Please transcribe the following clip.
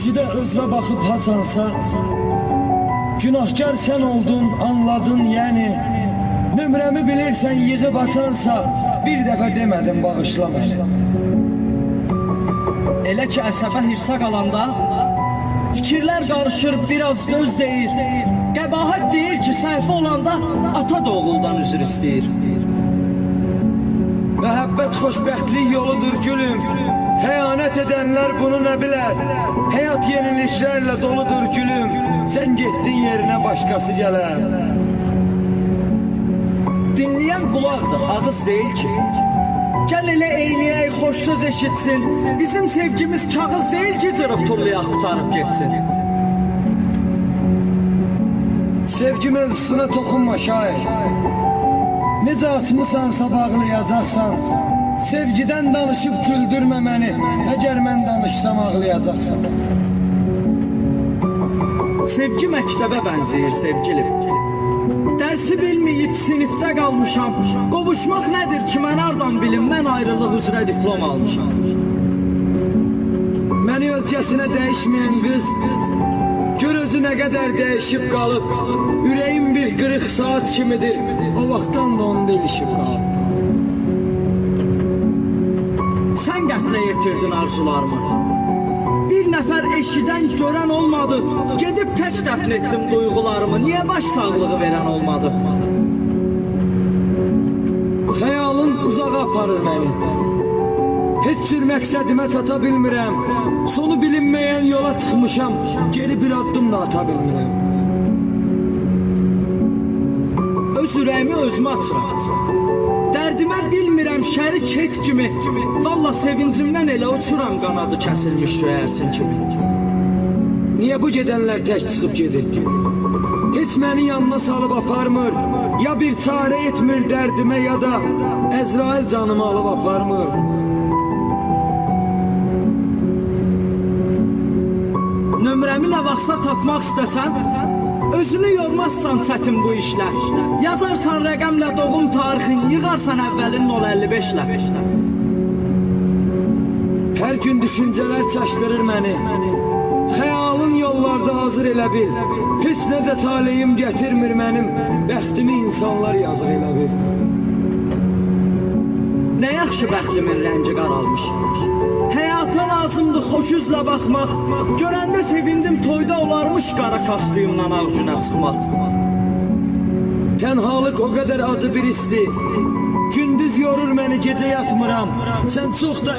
Kürsüdə özünə baxıb haçansa, günahkar sən oldun, anladın yəni. Nömrəmi bilirsən yığıb açansa, bir dəfə demədim bağışla məni. Elə ki əsəbə hirsə qalanda, fikirlər qarışır, biraz döz deyir. Qəbahət deyir ki, səhvi olanda ata da oğuldan üzr istəyir. Məhəbbət xoşbəxtlik yoludur gülüm. Xəyanət edənlər bunu nə bilər? Həyat yeniliklərlə doludur gülüm. Sən getdin yerinə başqası gələr. Dinləyən qulaqdır, ağız deyil ki. Gəl elə eyləyək, xoş söz eşitsin. Bizim sevgimiz kağız deyil ki, cırıb turlayaq, qutarıb getsin. Sevgi mövzusuna toxunma şair. Necə atmısansa bağlayacaqsan. Sevgidən danışıb güldürmə məni. Əgər mən danışsam ağlayacaqsan. Sevgi məktəbə bənzəyir sevgilim. Dərsi bilməyib sinifdə qalmışam. Qovuşmaq nədir ki, mən hardan bilim, mən ayrılıq üzrə diplom almışam. Məni özgəsinə dəyişməyən qız, gör özü nə qədər dəyişib qalıb. Ürəyim bir qırıq saat kimidir, o vaxtdan da onda ilişib qalıb. Sən qətlə yetirdin arzularımı. Bir nəfər eşidən görən olmadı. Gedib tək dəfn etdim duyğularımı. Niyə baş sağlığı verən olmadı? Xəyalın uzağa aparır məni. Heç bir məqsədimə çata bilmirəm. Sonu bilinməyən yola çıxmışam. Geri bir addım da ata bilmirəm. Öz ürəyimi özümə açıram. Dərdimə bilmirəm şərik heç kimi. Valla sevincimdən elə uçuram qanadı kəsilmiş göyərçin kimi. Niyə bu gedənlər tək çıxıb gedir? Heç məni yanına salıb aparmır. Ya bir çarə etmir dərdimə ya da Əzrail canımı alıb aparmır. Nömrəmi nə vaxtsa tapmaq istəsən, özünü yormazsan çətin bu işlə. Yazarsan rəqəmlə doğum tarixin, yığarsan əvvəlin 055-lə. Hər gün düşüncələr çaşdırır məni. Xəyalın yollarda hazır elə bil. Heç nə də taleyim gətirmir mənim. Bəxtimi insanlar yazır elə bil. Nə yaxşı bəxtimin rəngi qaralmış. Həyata lazımdır xoş üzlə baxmaq. Görəndə sevindim, toyda olarmış qara kostyumdan ağ günə çıxmaq. Tənhalıq o qədər acı bir isti. Gündüz yorur məni, gecə yatmıram. Sən çox da